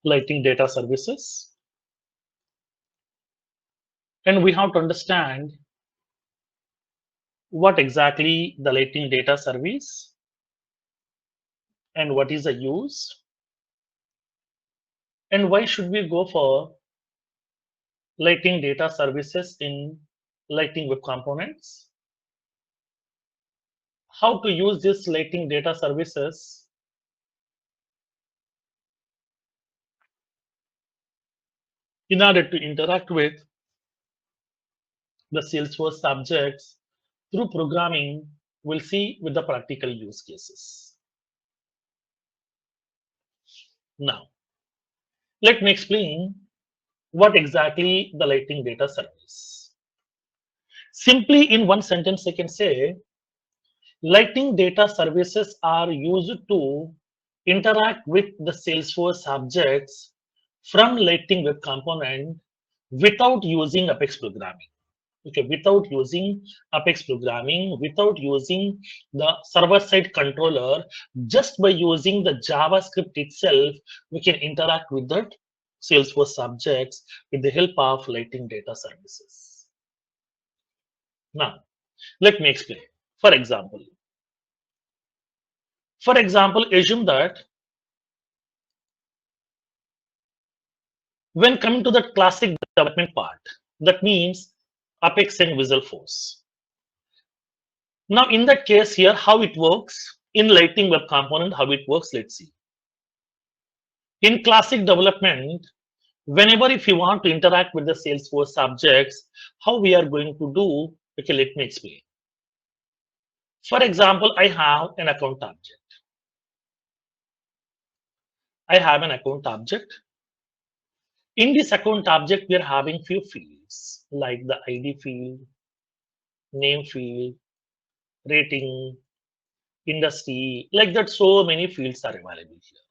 lighting data services. And we have to understand what exactly the lighting data service and what is the use and why should we go for lighting data services in lighting web components, how to use this lighting data services in order to interact with the Salesforce subjects through programming. We'll see with the practical use cases. Now, let me explain what exactly the lighting data service. Simply in one sentence, I can say lighting data services are used to interact with the Salesforce objects from lighting web component without using Apex programming. Okay, without using Apex programming, without using the server-side controller, just by using the JavaScript itself, we can interact with that Salesforce objects with the help of lighting data services. Now, let me explain. For example, assume that when coming to the classic development part, that means Apex and Visual Force. Now, in that case here, how it works in lighting web component, how it works, let's see. In classic development, whenever if you want to interact with the Salesforce subjects, how we are going to do, okay, let me explain. For example, I have an account object. In this account object, we are having few fields like the ID field, name field, rating, industry, like that. So many fields are available here.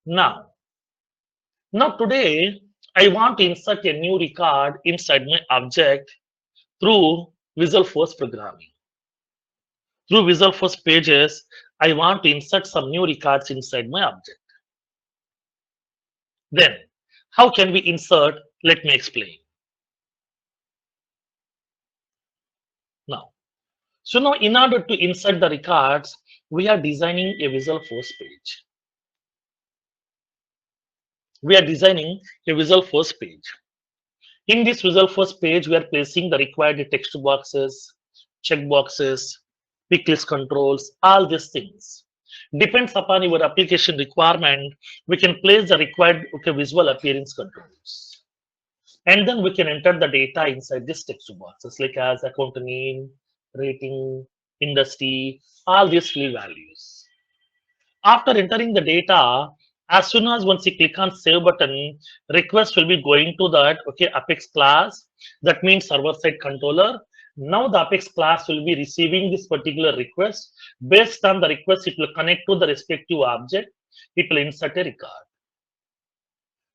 Now today, I want to insert a new record inside my object through Visual Force programming. Through Visual Force pages, I want to insert some new records inside my object. Then, how can we insert? Let me explain. Now, in order to insert the records, we are designing a Visual Force page. In this Visual Force page, we are placing the required text boxes, check boxes, pick list controls, all these things. Depends upon your application requirement, we can place the required visual appearance controls. And then we can enter the data inside this text boxes, like as account name, rating, industry, all these field values. After entering the data, as soon as once you click on save button, request will be going to that Apex class. That means server side controller. Now the Apex class will be receiving this particular request. Based on the request, it will connect to the respective object. It will insert a record.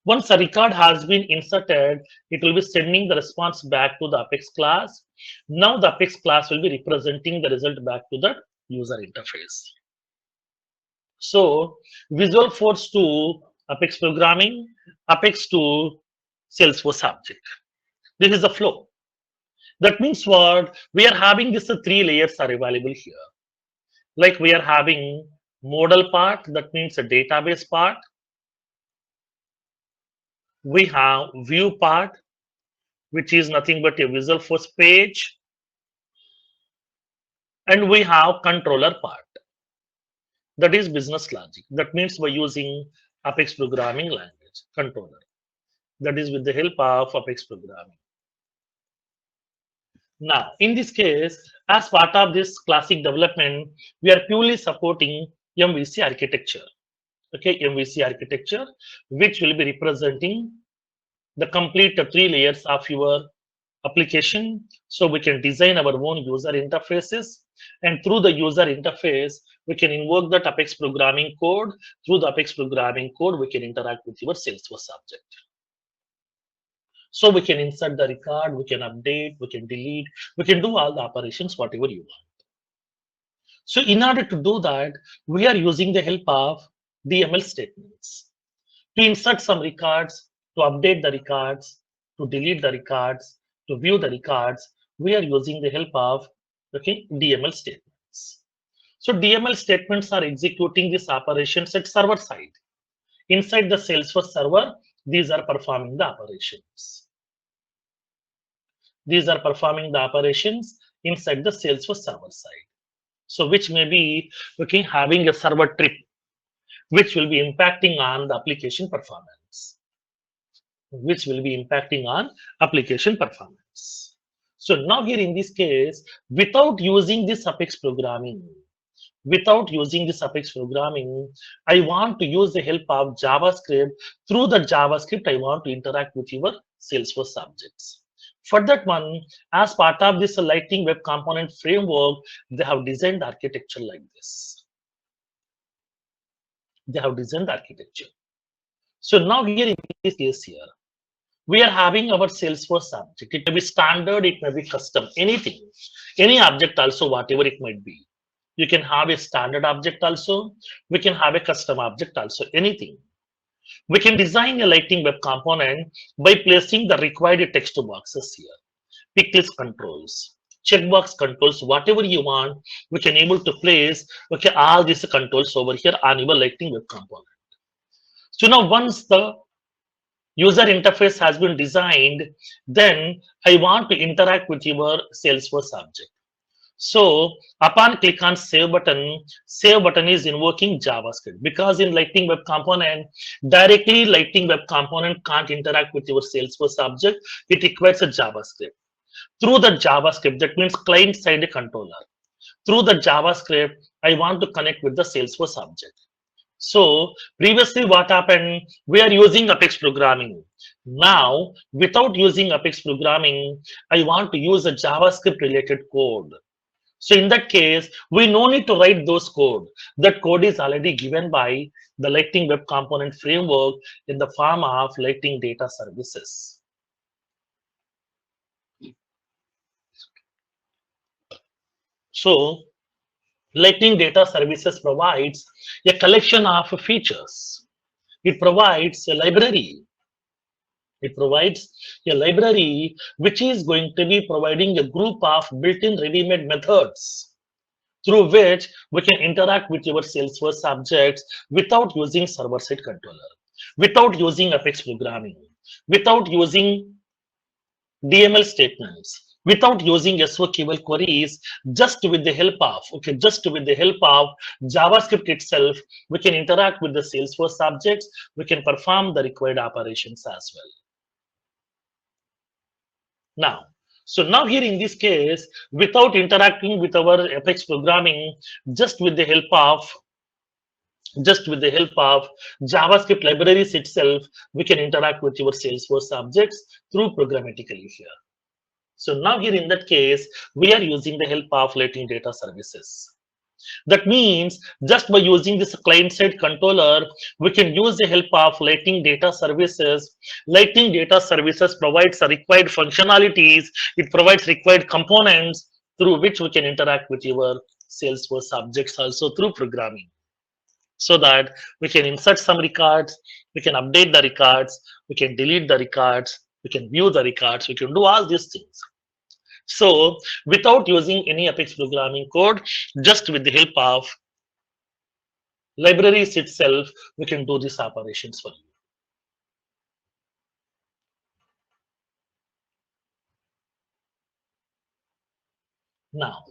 Once a record has been inserted, it will be sending the response back to the Apex class. Now the Apex class will be representing the result back to the user interface. So Visual Force to Apex programming, Apex to Salesforce object. This is the flow. That means what? We are having this three layers are available here. Like we are having model part, that means a database part. We have view part, which is nothing but a Visual Force page. And we have controller part. That is business logic. That means by using Apex programming language, controller. That is with the help of Apex programming. Now, in this case, as part of this classic development, we are purely supporting MVC architecture. Okay, MVC architecture, which will be representing the complete three layers of your application. So we can design our own user interfaces, and through the user interface, we can invoke that Apex programming code. Through the Apex programming code, we can interact with your Salesforce object. So we can insert the record, we can update, we can delete, we can do all the operations, whatever you want. So in order to do that, we are using the help of DML statements. To insert some records, to update the records, to delete the records, to view the records, we are using the help of DML statements. So DML statements are executing these operations at server side. Inside the Salesforce server, these are performing the operations. These are performing the operations inside the Salesforce server side. So which may be having a server trip, which will be impacting on the application performance. Which will be impacting on application performance. So now here in this case, without using this Apex programming, I want to use the help of JavaScript. Through the JavaScript, I want to interact with your Salesforce objects. For that one, as part of this Lightning Web Component framework, they have designed the architecture like this. They have designed the architecture. So now here in this case here, we are having our Salesforce object. It may be standard, it may be custom, anything, any object also, whatever it might be. You can have a standard object also. We can have a custom object also, anything. We can design a Lightning Web component by placing the required text boxes here. Pick list controls, checkbox controls, whatever you want, we can able to place all these controls over here on your Lightning Web component. So now once the user interface has been designed, then I want to interact with your Salesforce object. So upon click on save button is invoking JavaScript, because in Lightning Web Component, directly Lightning Web Component can't interact with your Salesforce object. It requires a JavaScript. Through the JavaScript, that means client side controller. Through the JavaScript, I want to connect with the Salesforce object. So previously what happened, we are using Apex programming. Now, without using Apex programming, I want to use a JavaScript related code. So in that case, we no need to write those code. That code is already given by the Lightning Web Component framework in the form of Lightning Data Services. So Lightning Data Services provides a collection of features. It provides a library. It provides a library which is going to be providing a group of built-in ready-made methods through which we can interact with your Salesforce objects without using server-side controller, without using Apex programming, without using DML statements, without using SQL queries, just with the help of JavaScript itself, we can interact with the Salesforce objects. We can perform the required operations as well. Now, so now here in this case, without interacting with our Apex programming, just with the help of JavaScript libraries itself, we can interact with your Salesforce objects through programmatically here. So now here in that case, we are using the help of Lightning Data Services. That means just by using this client-side controller, we can use the help of Lightning Data Services. Lightning Data Services provides the required functionalities. It provides required components through which we can interact with your Salesforce objects also through programming. So that we can insert some records, we can update the records, we can delete the records, we can view the records, we can do all these things. So without using any Apex programming code, just with the help of libraries itself, we can do these operations for you. Now,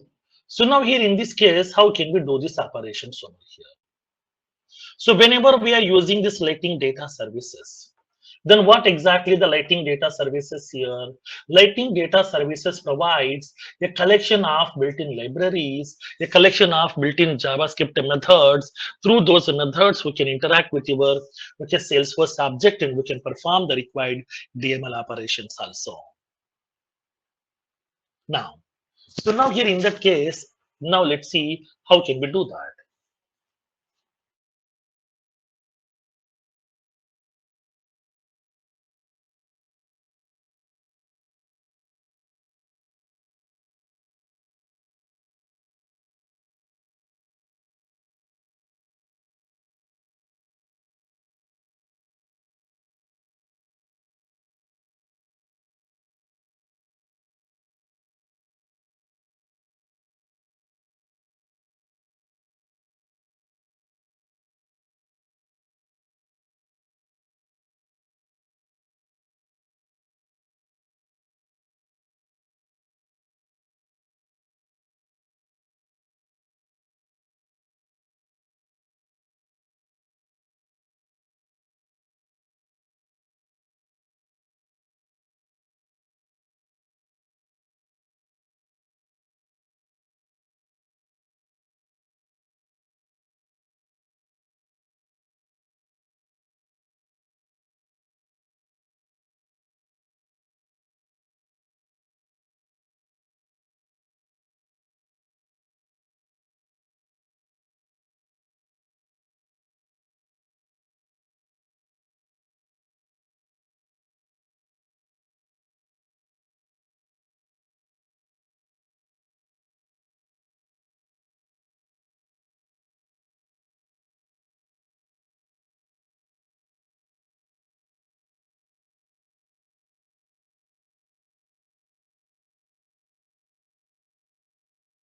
so now here in this case, how can we do these operations over here? So whenever we are using this Lightning Data Services, then what exactly the Lightning Data Services here? Lightning Data Services provides a collection of built-in libraries, a collection of built-in JavaScript methods. Through those methods, we can interact with your Salesforce object, and we can perform the required DML operations also. Now, so now here in that case, now let's see how can we do that.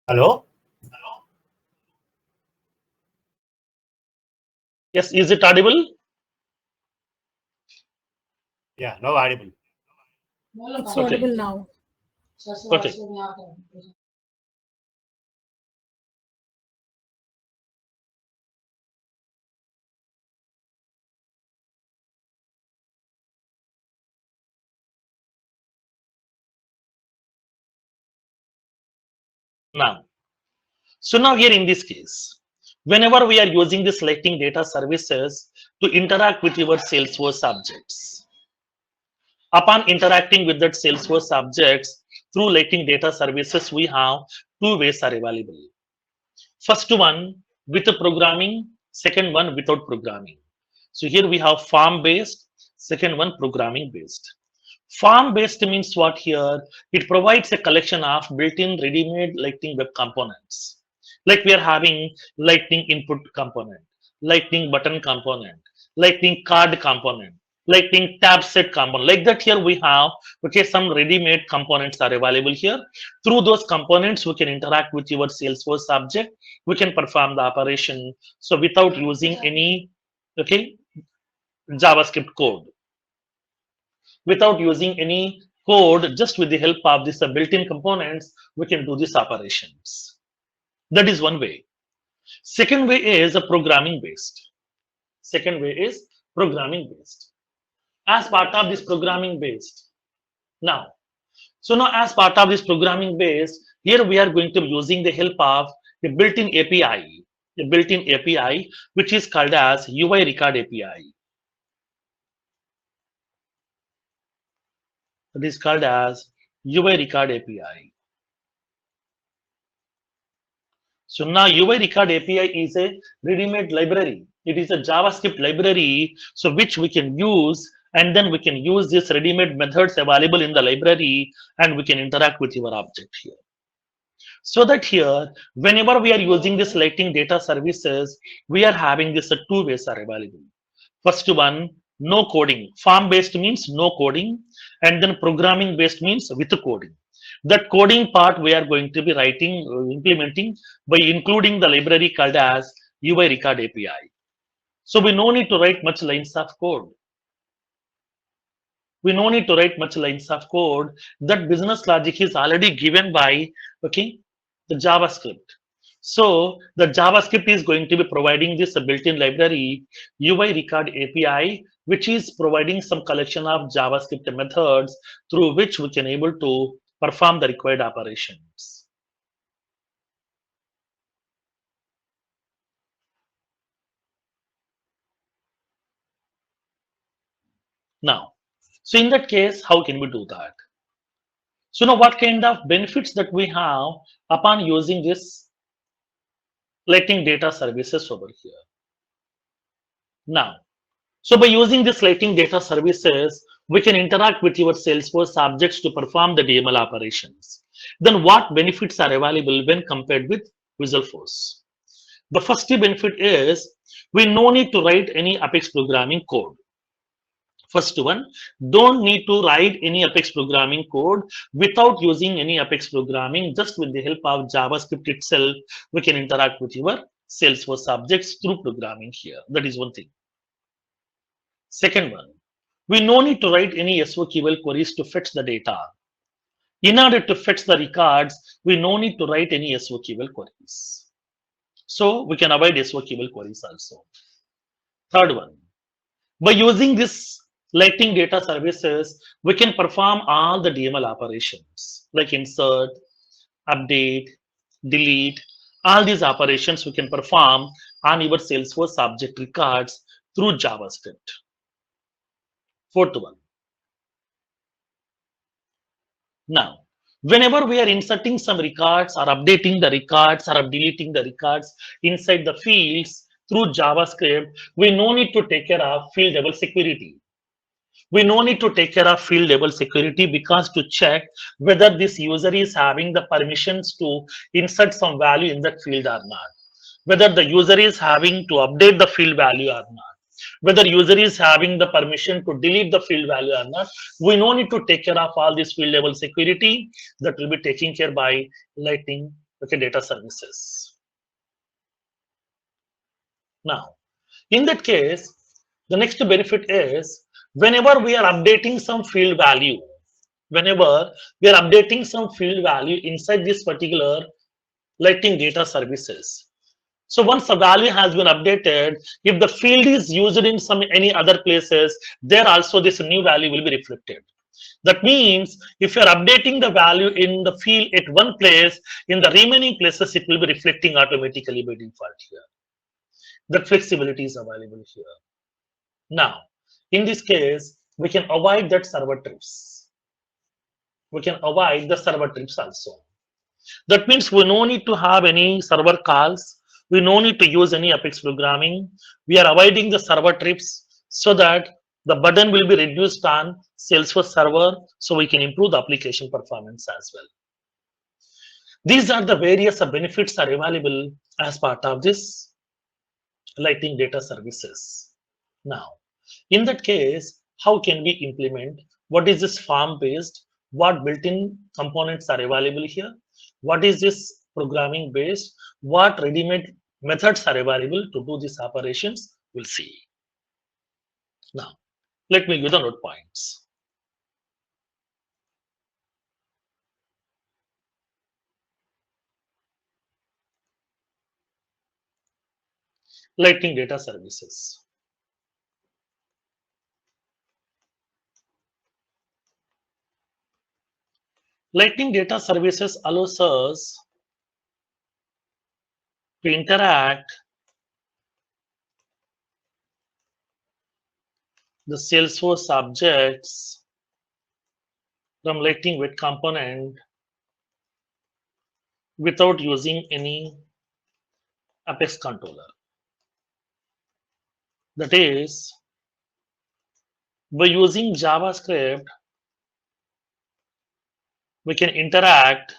Hello? Yes, is it audible? Yeah, now audible. It's Okay. audible now. Okay. Now, so now here in this case, whenever we are using this Lightning data services to interact with your Salesforce objects, upon interacting with that Salesforce objects through Lightning data services, we have two ways are available. First one with the programming, second one without programming. So here we have farm based, second one programming based. Farm based means what here? It provides a collection of built-in ready-made Lightning web components. Like we are having Lightning input component, Lightning button component, Lightning card component, Lightning tab set component. Like that here we have, okay, some ready-made components are available here. Through those components, we can interact with your Salesforce object. We can perform the operation. So without using any, okay, JavaScript code, without using any code, just with the help of these built-in components, we can do these operations. That is one way. Second way is a programming based. Second way is programming based. As part of this programming based, now, so now as part of this programming based, here we are going to be using the help of a built-in API, a built-in API, which is called as UI record API. It is called as UI record API. So now UI record API is a ready-made library. It is a JavaScript library, so which we can use, and then we can use this ready-made methods available in the library, and we can interact with your object here. So that here, whenever we are using this Lightning data services, we are having this two ways are available. First one, no coding. Farm based means no coding, and then programming based means with coding. That coding part we are going to be writing, implementing by including the library called as UI record API. So we no need to write much lines of code. We no need to write much lines of code. That business logic is already given by, okay, the JavaScript. So the JavaScript is going to be providing this built-in library UI record API, which is providing some collection of JavaScript methods through which we can able to perform the required operations. Now, so in that case, how can we do that? So now what kind of benefits that we have upon using this Lightning data services over here? Now, so by using this Lightning data services, we can interact with your Salesforce objects to perform the DML operations. Then what benefits are available when compared with Visualforce? The first benefit is we no need to write any Apex programming code. First one, don't need to write any Apex programming code. Without using any Apex programming, just with the help of JavaScript itself, we can interact with your Salesforce objects through programming here. That is one thing. Second one, we no need to write any SQL queries to fetch the data. In order to fetch the records, we no need to write any SQL queries. So we can avoid SQL queries also. Third one, by using this Lightning data services, we can perform all the DML operations like insert, update, delete. All these operations we can perform on your Salesforce object records through JavaScript. Fourth one. Now, whenever we are inserting some records or updating the records or deleting the records inside the fields through JavaScript, we no need to take care of field level security. We no need to take care of field level security because to check whether this user is having the permissions to insert some value in that field or not, whether the user is having to update the field value or not, whether user is having the permission to delete the field value or not. We no need to take care of all this field level security. That will be taken care by Lightning okay, data services. Now, in that case, the next benefit is whenever we are updating some field value, whenever we are updating some field value inside this particular Lighting data services. So once the value has been updated, if the field is used in some any other places, there also this new value will be reflected. That means if you are updating the value in the field at one place, in the remaining places it will be reflecting automatically by default here. That flexibility is available here. Now, in this case, we can avoid that server trips. We can avoid the server trips also. That means we no need to have any server calls. We no need to use any Apex programming. We are avoiding the server trips so that the burden will be reduced on Salesforce server so we can improve the application performance as well. These are the various benefits are available as part of this Lighting data services. Now, in that case, how can we implement? What is this farm based? What built-in components are available here? What is this programming based? What ready-made methods are available to do these operations? We'll see. Now, let me give the note points. Lighting data services. Lighting data services allows us to interact the Salesforce objects from Lighting with component without using any Apex controller. That is, by using JavaScript, we can interact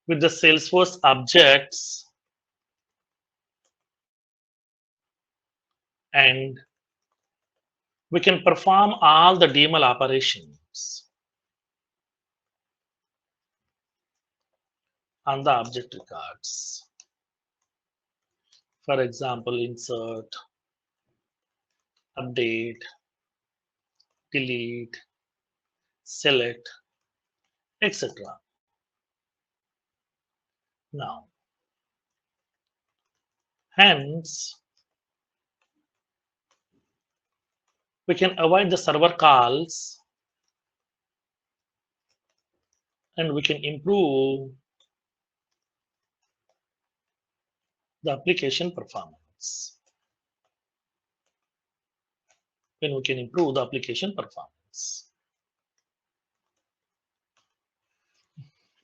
with the Salesforce objects and we can perform all the DML operations on the object records. For example, insert, update, delete, select, etc. Now, hence, we can avoid the server calls and we can improve the application performance. When we can improve the application performance.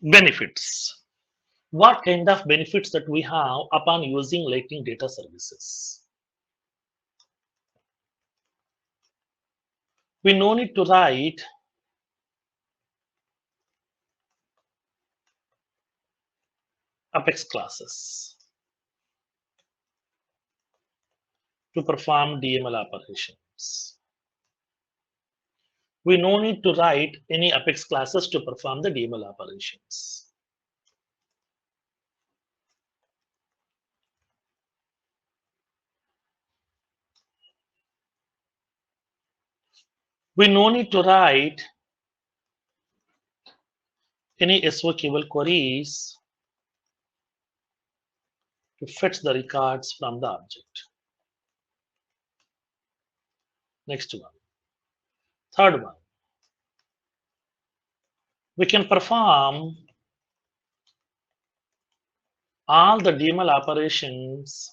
Benefits. What kind of benefits that we have upon using Lighting data services? We no need to write Apex classes to perform DML operations. We no need to write any Apex classes to perform the DML operations. We no need to write any SQL queries to fetch the records from the object. Next one. Third one. We can perform all the DML operations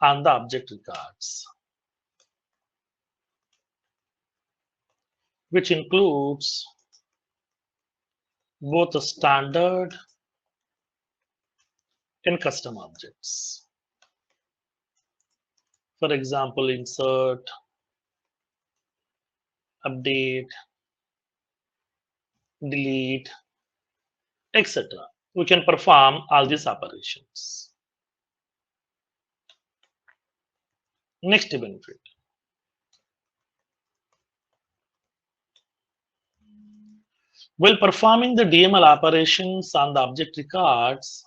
on the object records, which includes both the standard and custom objects. For example, insert, update, delete, etc. We can perform all these operations. Next benefit. While performing the DML operations on the object records,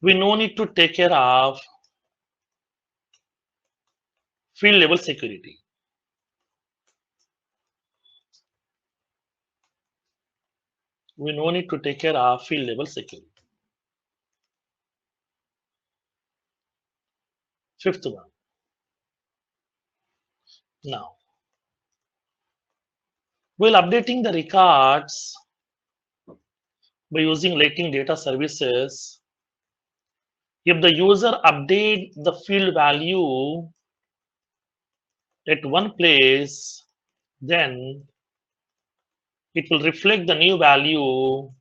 we no need to take care of field level security. We no need to take care of field level security. Fifth one. Now, while updating the records by using Lightning Data Services, if the user update the field value at one place, then it will reflect the new value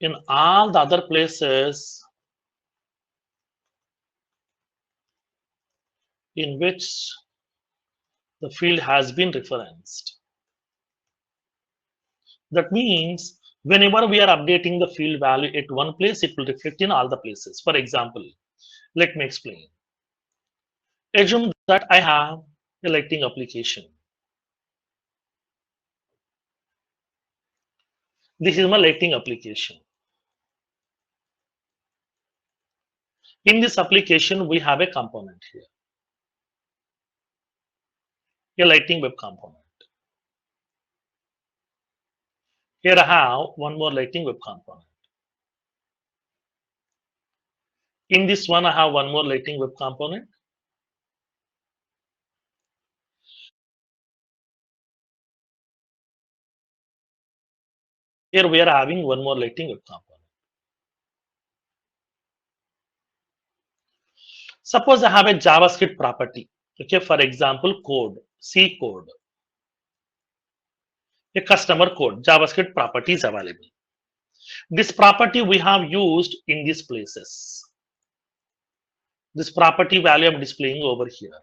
in all the other places in which the field has been referenced. That means whenever we are updating the field value at one place, it will reflect in all the places. For example, let me explain. Assume that I have a lighting application. This is my lighting application. In this application, we have a component here, a lighting web component. Here I have one more lighting web component. In this one, I have one more lighting web component. Here we are having one more lighting web component. Suppose I have a JavaScript property. Okay, for example, code, C code. A customer code, JavaScript property is available. This property we have used in these places. This property value I'm displaying over here.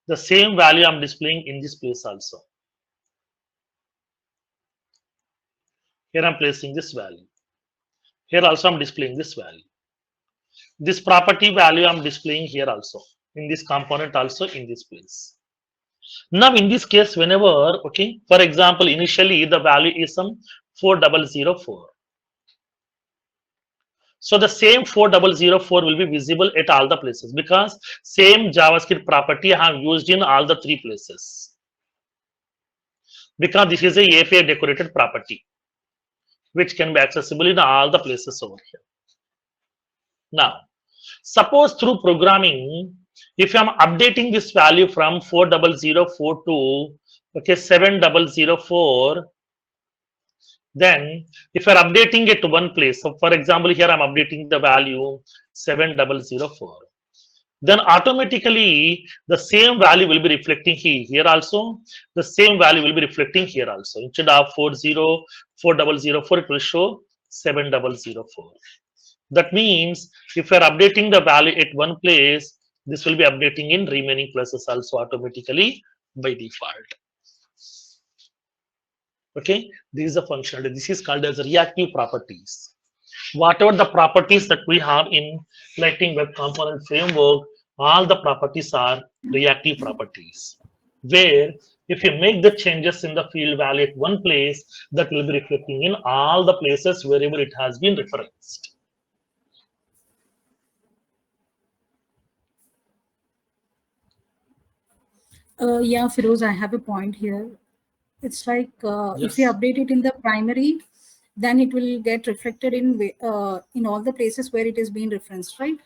The same value I'm displaying in this place also. Here I'm placing this value. Here also I'm displaying this value. This property value I'm displaying here also. In this component also in this place. Now in this case, whenever, okay, for example, initially the value is some 4004. So the same 4004 will be visible at all the places because same JavaScript property I have used in all the three places. Because this is a API decorated property which can be accessible in all the places over here. Now, suppose through programming, if I'm updating this value from 4004 to okay 7004, then if you're updating it to one place, so for example, here I'm updating the value 7004, then automatically the same value will be reflecting here also. The same value will be reflecting here also. Instead of 404004, it will show 7004. That means if you're updating the value at one place, this will be updating in remaining places also automatically by default. Okay, this is a functionality. This is called as reactive properties. Whatever the properties that we have in Lightning Web Component Framework, all the properties are reactive properties. Where if you make the changes in the field value at one place, that will be reflecting in all the places wherever it has been referenced. Yeah, Firoz, I have a point here. It's like if we Yes. update it in the primary, then it will get reflected in all the places where it is being referenced, right?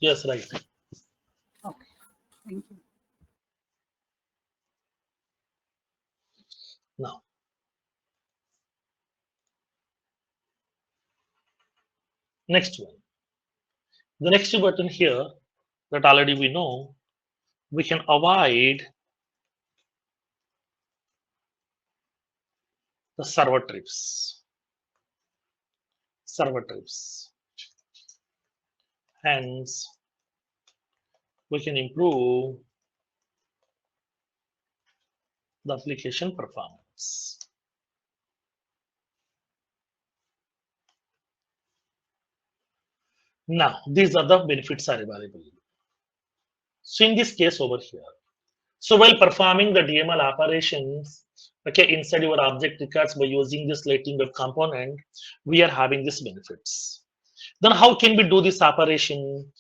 Yes, right. Okay, thank you. Now, next one. The next button here that already we know, we can avoid the server trips. Server trips. Hence, we can improve the application performance. Now, these are the benefits are available. So in this case over here, so while performing the DML operations, okay, inside your object records by using this Lightning Web Component, we are having these benefits. Then how can we do this operation?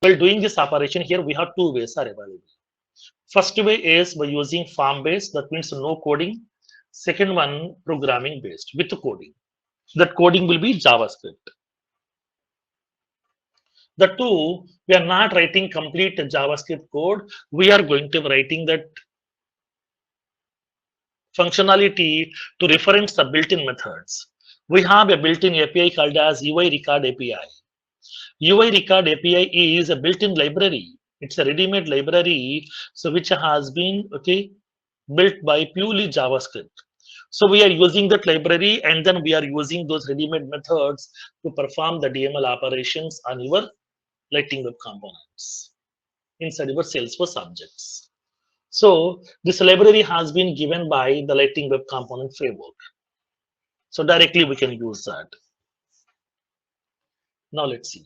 While doing this operation here, we have two ways are available. First way is by using form based, that means no coding. Second one, programming based with coding. That coding will be JavaScript. The two, we are not writing complete JavaScript code. We are going to be writing that functionality to reference the built-in methods. We have a built-in API called as UI Record API. UI Record API is a built-in library. It's a ready-made library, so which has been built by purely JavaScript. So we are using that library, and then we are using those ready-made methods to perform the DML operations on your Lightning Web Components inside your Salesforce objects. So this library has been given by the Lightning Web Component framework. So directly we can use that. Now let's see.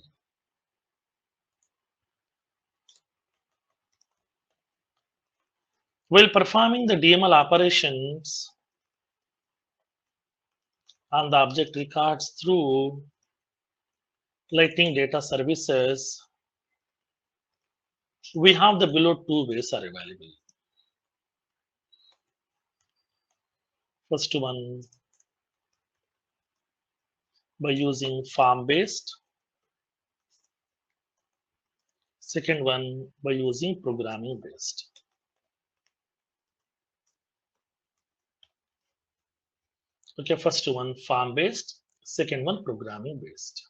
While performing the DML operations on the object records through Lightning Data Services, we have the below two ways are available. First one, by using form based. Second one, by using programming based. Okay, first one form based, second one programming based.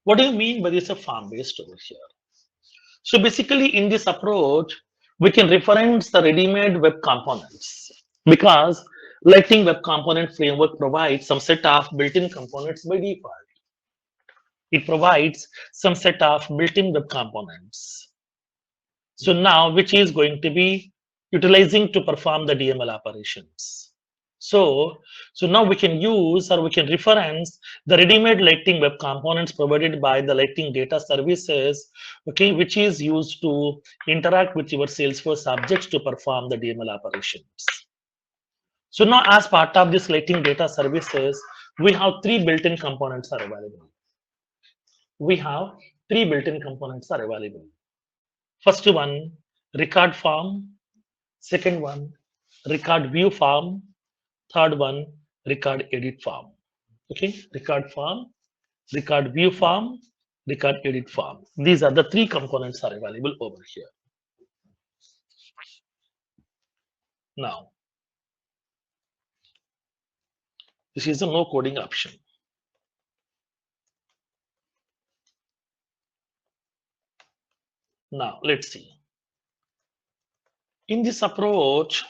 What do you mean by this a form based over here? So basically in this approach, we can reference the ready-made web components because Lightning Web Component Framework provides some set of built-in components by default. It provides some set of built-in web components. So now, which is going to be utilizing to perform the DML operations. So now we can use or we can reference the ready-made Lightning Web Components provided by the Lightning Data Services, okay, which is used to interact with your Salesforce objects to perform the DML operations. So now as part of this Lightning Data Services, we have three built-in components are available. We have three built-in components are available. First one, record form. Second one, record view form. Third one, record edit form. Okay, record form, record view form, record edit form. These are the three components are available over here. Now, this is a no coding option. Now, let's see. In this approach,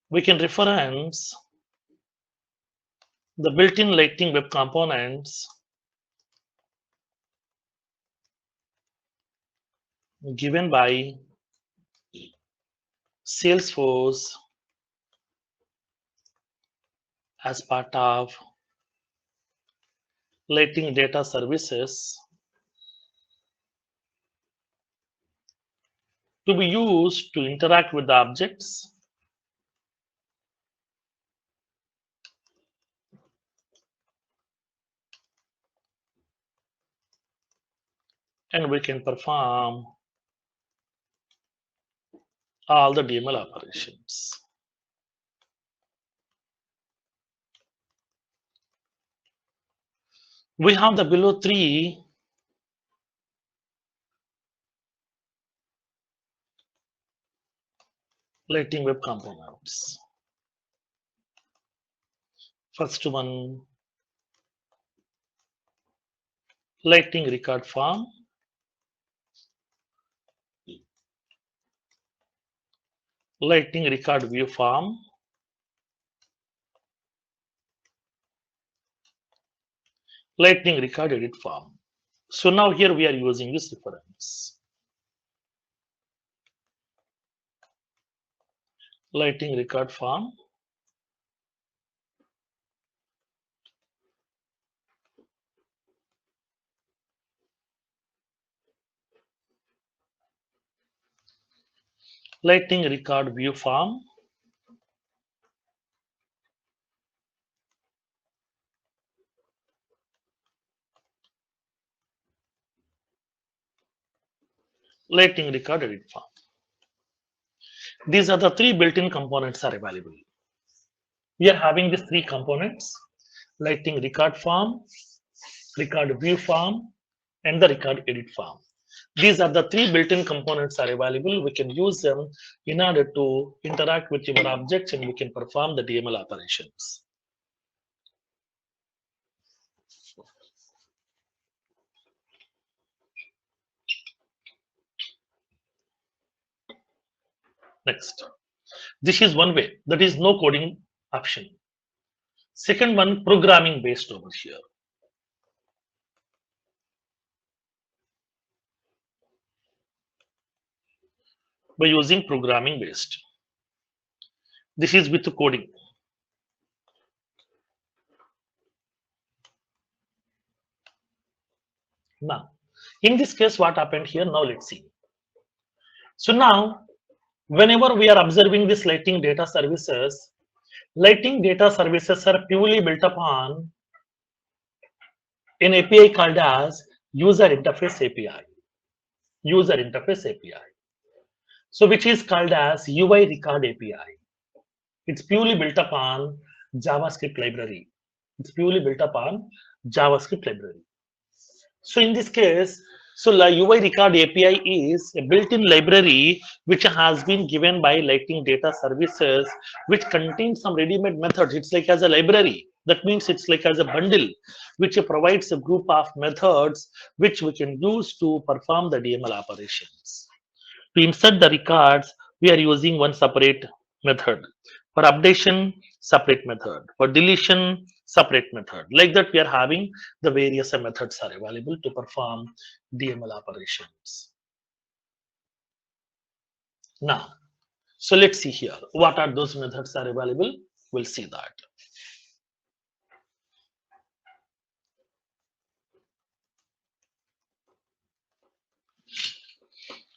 we can reference the built-in Lightning Web Components given by Salesforce as part of Lightning Data Services to be used to interact with the objects and we can perform all the DML operations. We have the below three Lightning Web Components. First one, Lightning Record Form. Lightning Record View Form. Lightning Record Edit Form. So now here we are using this reference. Lightning Record Form. Lightning record view form. Lightning record edit form. These are the three built-in components are available. We are having these three components: Lightning record form, record view form, and the record edit form. These are the three built-in components are available. We can use them in order to interact with your objects and we can perform the DML operations. Next, this is one way, that is no coding option. Second one, programming based over here. By using programming based. This is with coding. Now, in this case, what happened here? Now let's see. So now, whenever we are observing this Lightning data services are purely built upon an API called as user interface API. User interface API. So which is called as UI record API. It's purely built upon JavaScript library. It's purely built upon JavaScript library. So in this case, so UI record API is a built-in library which has been given by Lightning Data Services, which contains some ready-made methods. It's like as a library. That means it's like as a bundle, which provides a group of methods which we can use to perform the DML operations. To insert the records, we are using one separate method. For updation, separate method. For deletion, separate method. Like that, we are having the various methods are available to perform DML operations. Now, so let's see here. What are those methods are available? We'll see that.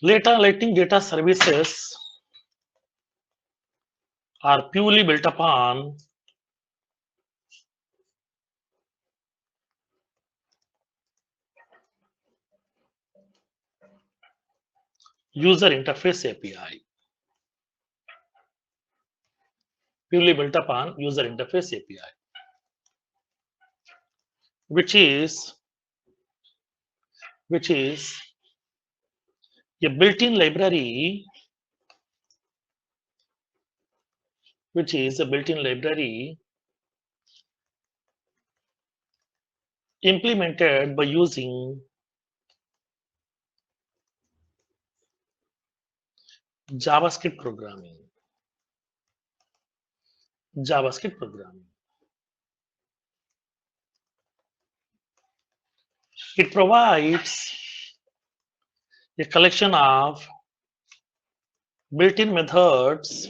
Later, Lightning data services are purely built upon user interface API. Purely built upon user interface API, which is a built-in library, implemented by using JavaScript programming. It provides a collection of built-in methods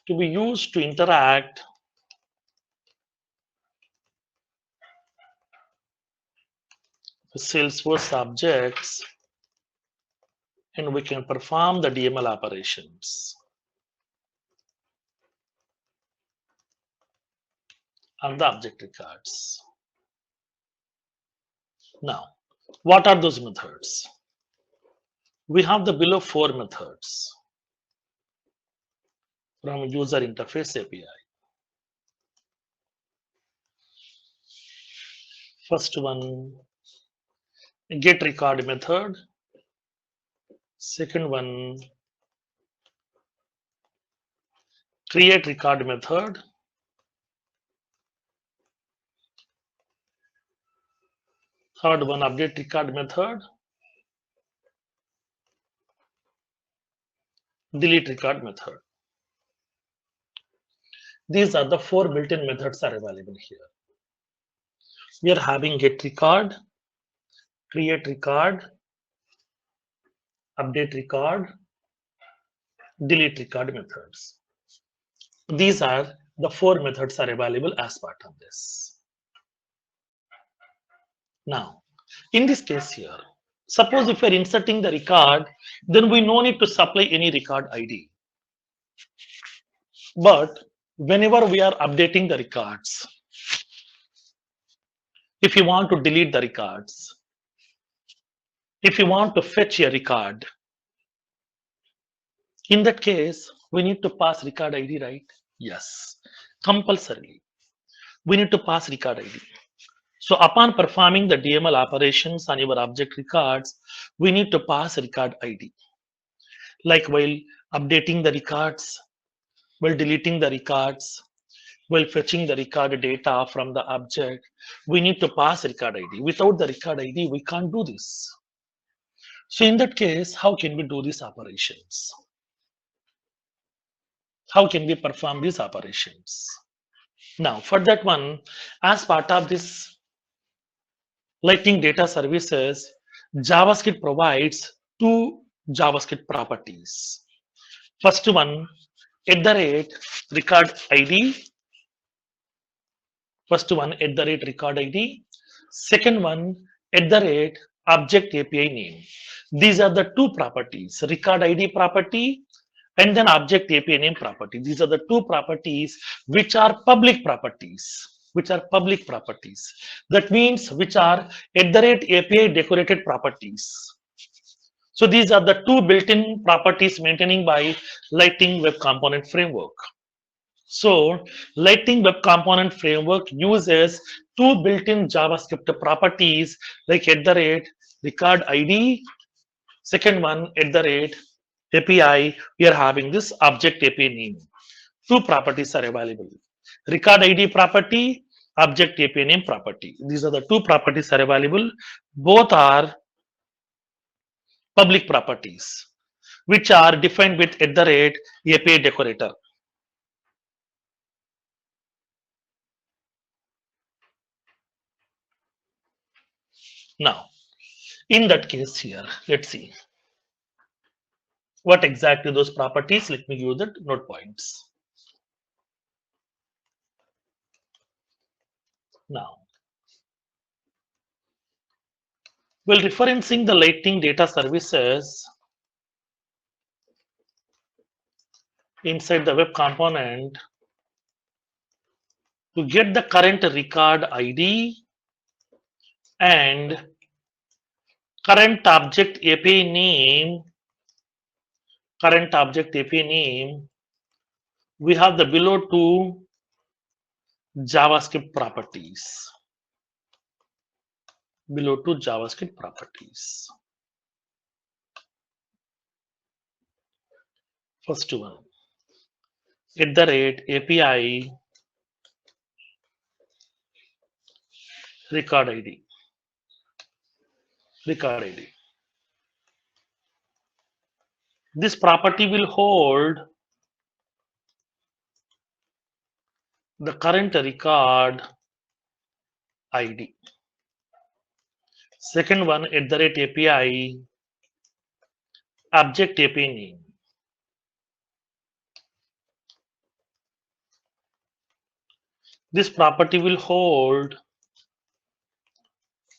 to be used to interact with Salesforce objects, and we can perform the DML operations on the object records. Now, what are those methods? We have the below 4 methods from user interface API. First one, get record method. Second one, create record method. Third one, update record method. Delete record method. These are the 4 built-in methods are available here. We are having get record, create record, update record, delete record methods. These are the 4 methods are available as part of this. Now, in this case here, Suppose if we're inserting the record, then we no need to supply any record ID. But whenever we are updating the records, if you want to delete the records, if you want to fetch a record, in that case, we need to pass record ID, right? Yes, compulsorily. We need to pass record ID. So upon performing the DML operations on your object records, we need to pass record ID. Like while updating the records, while deleting the records, while fetching the record data from the object, we need to pass record ID. Without the record ID, we can't do this. So in that case, how can we do these operations? How can we perform these operations? Now, for that one, as part of this Lightning Data Services, JavaScript provides two JavaScript properties. First one, @record ID. First one, @record ID. Second one, @object API name. These are the two properties, record ID property and then object API name property. These are the two properties which are public properties. Which are public properties. That means which are @API decorated properties. So these are the two built-in properties maintaining by Lightning Web Component Framework. So Lightning Web Component Framework uses two built-in JavaScript properties like @record ID. Second one, @API, we are having this object API name. Two properties are available. Record ID property, object API name property. These are the two properties are available. Both are public properties, which are defined with @API decorator. Now, in that case here, let's see what exactly those properties. Let me give you the note points. Now, while referencing the Lightning Data Services inside the web component, to get the current record ID and current object API name, we have the below two JavaScript properties. Below two JavaScript properties. First one, @API record ID. Record ID. This property will hold the current record ID. Second one, @API object API name. This property will hold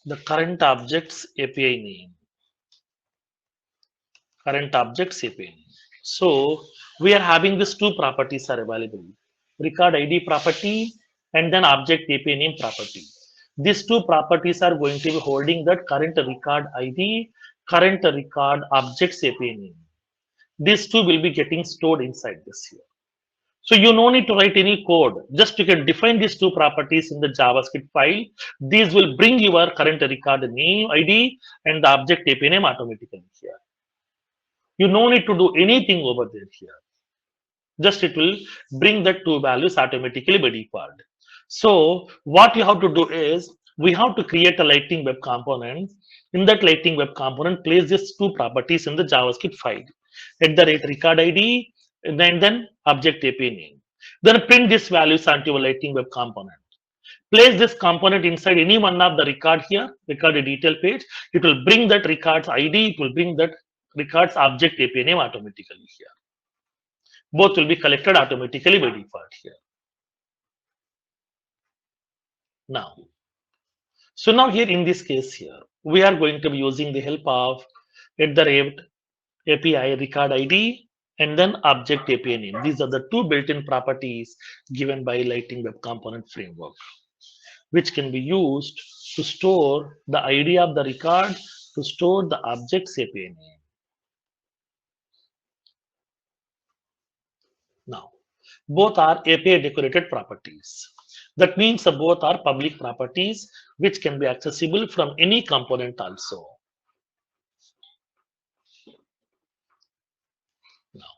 the current object's API name. Current object's API name. So we are having these two properties are available. Record ID property and then object API name property. These two properties are going to be holding that current record ID, current record object's API name. These two will be getting stored inside this here. So you no need to write any code. Just you can define these two properties in the JavaScript file. These will bring your current record name ID and the object API name automatically here. You no need to do anything over there here. Just it will bring the two values automatically by default. So what you have to do is we have to create a Lightning Web component. In that Lightning Web component, place these two properties in the JavaScript file. @record ID and then object API name. Then print these values onto your Lightning Web component. Place this component inside any one of the record here, record detail page. It will bring that record's ID. It will bring that record's object API name automatically here. Both will be collected automatically by default here. Now, so now here in this case here, we are going to be using the help of API record ID and then object API name. These are the two built-in properties given by Lightning Web Component Framework, which can be used to store the ID of the record, to store the object's API name. Now, both are API decorated properties. That means both are public properties which can be accessible from any component also. Now,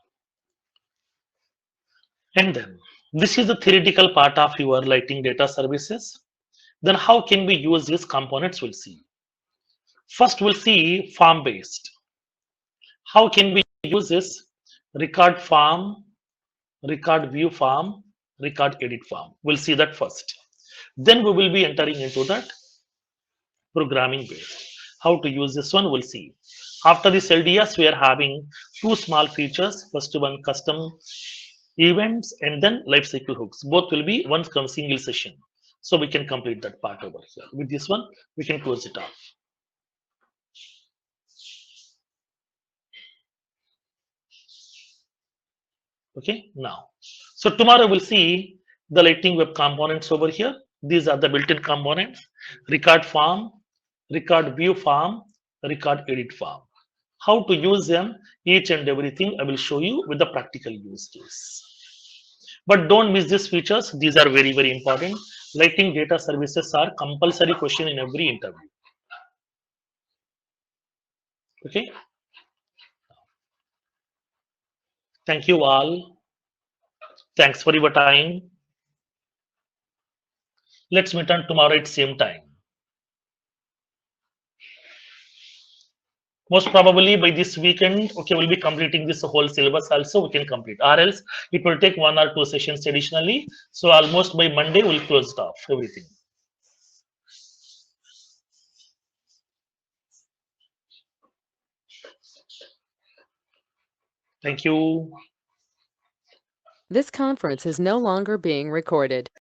and then this is the theoretical part of your Lightning data services. Then how can we use these components? We'll see. First, we'll see form based. How can we use this record form, record view form, record edit form? We'll see that first. Then we will be entering into that programming based. How to use this one, we'll see. After this LDS, we are having two small features. First one, custom events, and then lifecycle hooks. Both will be one single session. So we can complete that part over here. With this one, we can close it off. Okay, now. So tomorrow we'll see the Lightning Web components over here. These are the built-in components: record form, record view form, record edit form. How to use them, each and everything I will show you with the practical use case. But don't miss these features. These are very, very important. Lightning data services are compulsory question in every interview. Okay. Thank you all. Thanks for your time. Let's meet on tomorrow at same time. Most probably by this weekend, okay, we'll be completing this whole syllabus also, we can complete. Or else it will take 1 or 2 sessions additionally. So almost by Monday, we'll close it off, everything. Thank you. This conference is no longer being recorded.